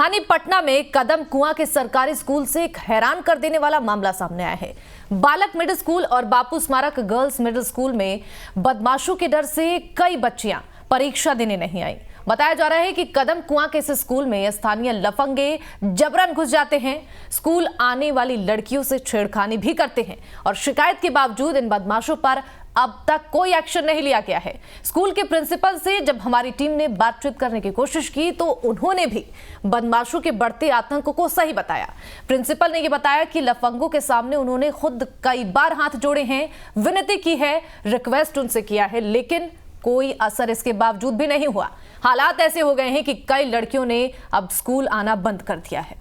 राजधानी पटना में कदम कुआं के सरकारी स्कूल से एक हैरान कर देने वाला मामला सामने आया है। बालक मिडिल स्कूल और बापू स्मारक गर्ल्स मिडिल स्कूल में बदमाशों के डर से कई बच्चियां परीक्षा देने नहीं आई। बताया जा रहा है कि कदम कुआं के इस स्कूल में स्थानीय लफंगे जबरन घुस जाते हैं, स्कूल आने वाली लड़कियों से छेड़खानी भी करते हैं और शिकायत के बावजूद इन बदमाशों पर अब तक कोई एक्शन नहीं लिया गया है। स्कूल के प्रिंसिपल से जब हमारी टीम ने बातचीत करने की कोशिश की तो उन्होंने भी बदमाशों के बढ़ते आतंक को सही बताया। प्रिंसिपल ने यह बताया कि लफंगों के सामने उन्होंने खुद कई बार हाथ जोड़े हैं, विनती की है, रिक्वेस्ट उनसे किया है, लेकिन कोई असर इसके बावजूद भी नहीं हुआ। हालात ऐसे हो गए हैं कि कई लड़कियों ने अब स्कूल आना बंद कर दिया है।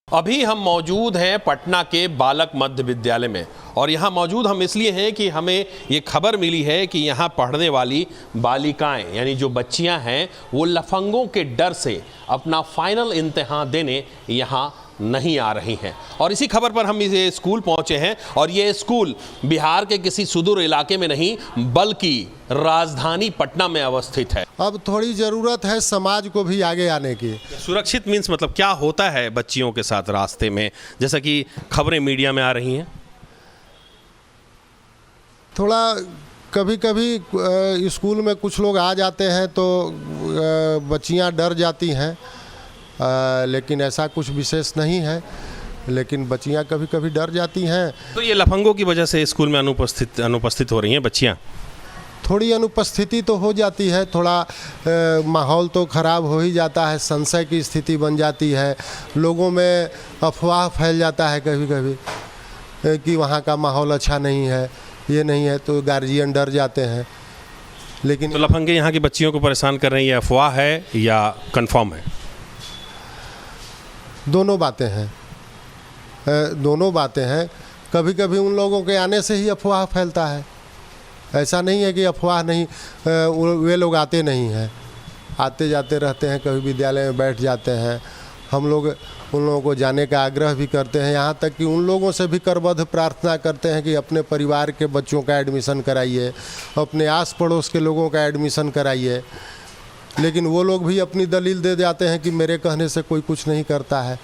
अभी हम मौजूद हैं पटना के बालक मध्य विद्यालय में और यहाँ मौजूद हम इसलिए हैं कि हमें ये खबर मिली है कि यहाँ पढ़ने वाली बालिकाएं यानी जो बच्चियाँ हैं वो लफंगों के डर से अपना फाइनल इम्तिहान देने यहाँ नहीं आ रही हैं। और इसी खबर पर हम ये स्कूल पहुँचे हैं और ये स्कूल बिहार के किसी सुदूर इलाके में नहीं बल्कि राजधानी पटना में अवस्थित है। अब थोड़ी ज़रूरत है समाज को भी आगे आने की। सुरक्षित मीन्स मतलब क्या होता है बच्चियों के साथ रास्ते में, जैसा कि खबरें मीडिया में आ रही हैं? थोड़ा कभी कभी स्कूल में कुछ लोग आ जाते हैं तो बच्चियां डर जाती हैं, लेकिन ऐसा कुछ विशेष नहीं है, लेकिन बच्चियां कभी कभी डर जाती हैं। तो ये लफंगों की वजह से स्कूल में अनुपस्थित हो रही हैं बच्चियां? थोड़ी अनुपस्थिति तो हो जाती है, थोड़ा माहौल तो ख़राब हो ही जाता है, संशय की स्थिति बन जाती है, लोगों में अफवाह फैल जाता है कभी कभी कि वहाँ का माहौल अच्छा नहीं है, ये नहीं है, तो गार्जियन डर जाते हैं। लेकिन तो लफंगे यहाँ की बच्चियों को परेशान कर रहे हैं, ये अफवाह है या कंफर्म है? दोनों बातें हैं, दोनों बातें हैं। कभी कभी उन लोगों के आने से ही अफवाह फैलता है, ऐसा नहीं है कि अफवाह नहीं, वे लोग आते नहीं हैं, आते जाते रहते हैं, कभी विद्यालय में बैठ जाते हैं। हम लोग उन लोगों को जाने का आग्रह भी करते हैं, यहाँ तक कि उन लोगों से भी करबद्ध प्रार्थना करते हैं कि अपने परिवार के बच्चों का एडमिशन कराइए, अपने आस पड़ोस के लोगों का एडमिशन कराइए, लेकिन वो लोग भी अपनी दलील दे जाते हैं कि मेरे कहने से कोई कुछ नहीं करता है।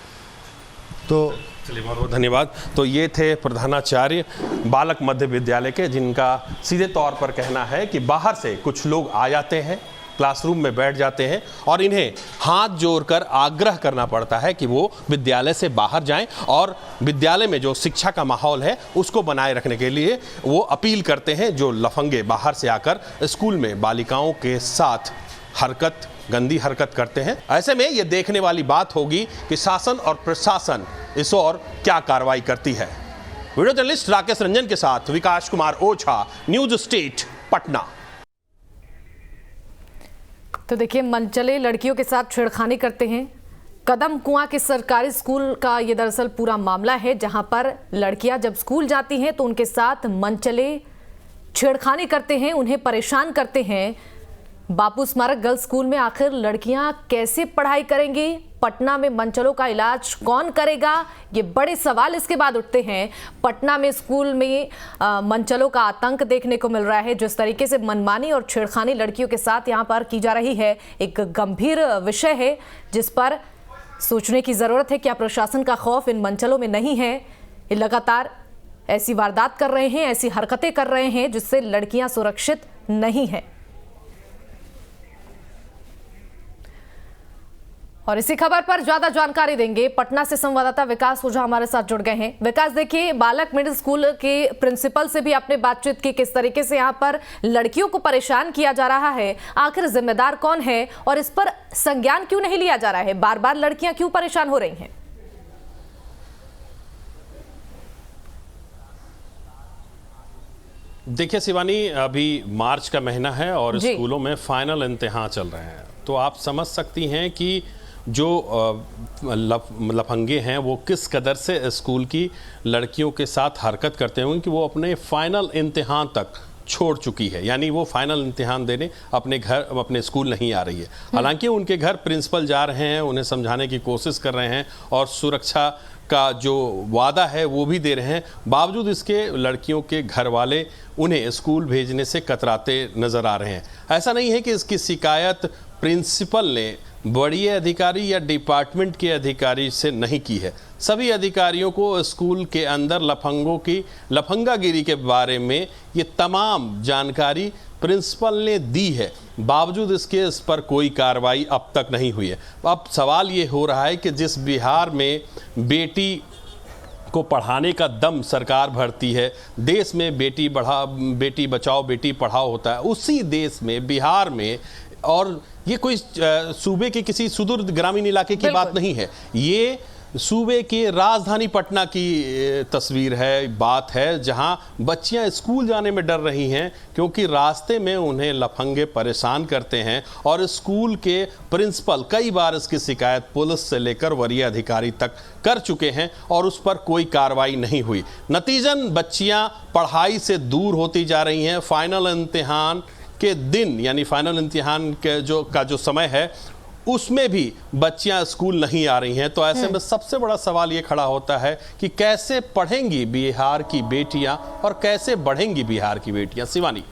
तो चलिए, बहुत बहुत धन्यवाद। तो ये थे प्रधानाचार्य बालक मध्य विद्यालय के, जिनका सीधे तौर पर कहना है कि बाहर से कुछ लोग आ जाते हैं, क्लासरूम में बैठ जाते हैं और इन्हें हाथ जोड़कर आग्रह करना पड़ता है कि वो विद्यालय से बाहर जाएं और विद्यालय में जो शिक्षा का माहौल है उसको बनाए रखने के लिए वो अपील करते हैं जो लफंगे बाहर से आकर स्कूल में बालिकाओं के साथ गंदी हरकत करते हैं। ऐसे में ये देखने वाली बात होगी कि शासन और प्रशासन इस ओर क्या कार्रवाई करती है। वीडियो जर्नलिस्ट राकेश रंजन के साथ विकास कुमार ओझा, न्यूज स्टेट, पटना। तो देखिए, मनचले लड़कियों के साथ छेड़खानी करते हैं। कदम कुआं के सरकारी स्कूल का ये दरअसल पूरा मामला है, जहां पर लड़कियां जब स्कूल जाती हैं तो उनके साथ मनचले छेड़खानी करते हैं, उन्हें परेशान करते हैं। बापू स्मारक गर्ल्स स्कूल में आखिर लड़कियां कैसे पढ़ाई करेंगी? पटना में मनचलों का इलाज कौन करेगा? ये बड़े सवाल इसके बाद उठते हैं। पटना में स्कूल में मनचलों का आतंक देखने को मिल रहा है। जिस तरीके से मनमानी और छेड़खानी लड़कियों के साथ यहाँ पर की जा रही है, एक गंभीर विषय है जिस पर सोचने की जरूरत है। क्या प्रशासन का खौफ इन मनचलों में नहीं है? ये लगातार ऐसी वारदात कर रहे हैं, ऐसी हरकतें कर रहे हैं जिससे लड़कियां सुरक्षित नहीं है। और इसी खबर पर ज्यादा जानकारी देंगे पटना से संवाददाता विकास ओझा हमारे साथ जुड़ गए हैं। विकास, देखिए, बालक मिडिल स्कूल के प्रिंसिपल से भी आपने बातचीत की, किस तरीके से यहाँ पर लड़कियों को परेशान किया जा रहा है, आखिर जिम्मेदार कौन है और इस पर संज्ञान क्यों नहीं लिया जा रहा है? बार बार लड़कियां क्यों परेशान हो रही हैं? देखिए शिवानी, अभी मार्च का महीना है और स्कूलों में फाइनल इम्तिहान चल रहे हैं, तो आप समझ सकती हैं कि जो लफंगे हैं वो किस कदर से स्कूल की लड़कियों के साथ हरकत करते होंगे कि वो अपने फाइनल इम्तिहान तक छोड़ चुकी है, यानी वो फाइनल इम्तिहान देने अपने स्कूल नहीं आ रही है। हालांकि उनके घर प्रिंसिपल जा रहे हैं, उन्हें समझाने की कोशिश कर रहे हैं और सुरक्षा का जो वादा है वो भी दे रहे हैं, बावजूद इसके लड़कियों के घर वाले उन्हें स्कूल भेजने से कतराते नजर आ रहे हैं। ऐसा नहीं है कि इसकी शिकायत प्रिंसिपल ने बड़ी अधिकारी या डिपार्टमेंट के अधिकारी से नहीं की है। सभी अधिकारियों को स्कूल के अंदर लफंगों की लफंगागिरी के बारे में ये तमाम जानकारी प्रिंसिपल ने दी है, बावजूद इसके इस पर कोई कार्रवाई अब तक नहीं हुई है। अब सवाल ये हो रहा है कि जिस बिहार में बेटी को पढ़ाने का दम सरकार भरती है, देश में बेटी बचाओ बेटी पढ़ाओ होता है, उसी देश में बिहार में, और ये कोई सूबे के किसी सुदूर ग्रामीण इलाके की बात नहीं है, ये सूबे के राजधानी पटना की तस्वीर है, बात है, जहां बच्चियां स्कूल जाने में डर रही हैं क्योंकि रास्ते में उन्हें लफंगे परेशान करते हैं। और स्कूल के प्रिंसिपल कई बार इसकी शिकायत पुलिस से लेकर वरीय अधिकारी तक कर चुके हैं और उस पर कोई कार्रवाई नहीं हुई। नतीजन बच्चियां पढ़ाई से दूर होती जा रही हैं। फाइनल इम्तिहान के दिन यानी फाइनल इम्तिहान के जो समय है उसमें भी बच्चियां स्कूल नहीं आ रही हैं। तो ऐसे में सबसे बड़ा सवाल ये खड़ा होता है कि कैसे पढ़ेंगी बिहार की बेटियां और कैसे बढ़ेंगी बिहार की बेटियां। शिवानी।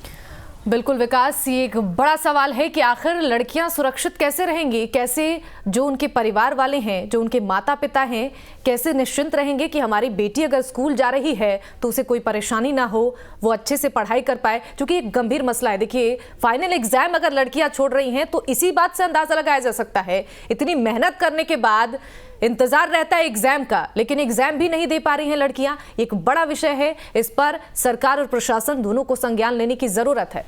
बिल्कुल विकास, ये एक बड़ा सवाल है कि आखिर लड़कियां सुरक्षित कैसे रहेंगी, कैसे जो उनके परिवार वाले हैं, जो उनके माता पिता हैं, कैसे निश्चिंत रहेंगे कि हमारी बेटी अगर स्कूल जा रही है तो उसे कोई परेशानी ना हो, वो अच्छे से पढ़ाई कर पाए, क्योंकि एक गंभीर मसला है। देखिए, फाइनल एग्जाम अगर लड़कियां छोड़ रही हैं तो इसी बात से अंदाजा लगाया जा सकता है, इतनी मेहनत करने के बाद इंतजार रहता है एग्जाम का, लेकिन एग्जाम भी नहीं दे पा रही हैं लड़कियां। एक बड़ा विषय है, इस पर सरकार और प्रशासन दोनों को संज्ञान लेने की जरूरत है।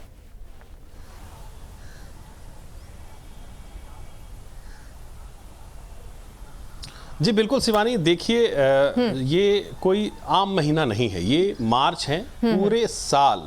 जी बिल्कुल शिवानी, देखिए ये कोई आम महीना नहीं है, ये मार्च है। पूरे साल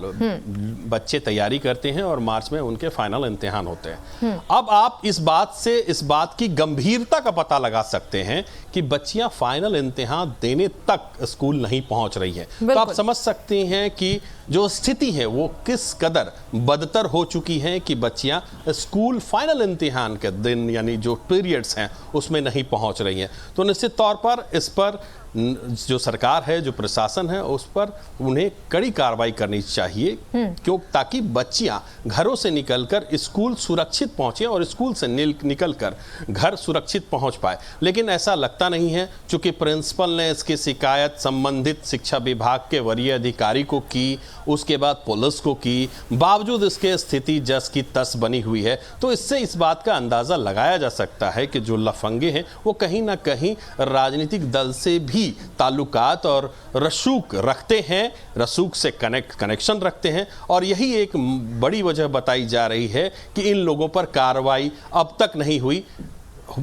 बच्चे तैयारी करते हैं और मार्च में उनके फाइनल इम्तिहान होते हैं। अब आप इस बात की गंभीरता का पता लगा सकते हैं कि बच्चियां फाइनल इम्तिहान देने तक स्कूल नहीं पहुंच रही हैं। तो आप समझ सकते हैं कि जो स्थिति है वो किस कदर बदतर हो चुकी है कि बच्चियां स्कूल फाइनल इम्तिहान के दिन यानी जो पीरियड्स हैं उसमें नहीं पहुंच रही हैं। तो निश्चित तौर पर इस पर जो सरकार है, जो प्रशासन है, उस पर उन्हें कड़ी कार्रवाई करनी चाहिए, क्यों, ताकि बच्चियां घरों से निकलकर स्कूल सुरक्षित पहुंचे और स्कूल से निकलकर घर सुरक्षित पहुंच पाए। लेकिन ऐसा लगता नहीं है, चूंकि प्रिंसिपल ने इसकी शिकायत संबंधित शिक्षा विभाग के वरीय अधिकारी को की, उसके बाद पुलिस को की, बावजूद इसके स्थिति जस की तस बनी हुई है। तो इससे इस बात का अंदाजा लगाया जा सकता है कि जो लफंगे हैं वो कहीं ना कहीं राजनीतिक दल से भी ताल्लुकात और रसूख रखते हैं, रसूख से कनेक्शन रखते हैं। और यही एक बड़ी वजह बताई जा रही है कि इन लोगों पर कार्रवाई अब तक नहीं हुई।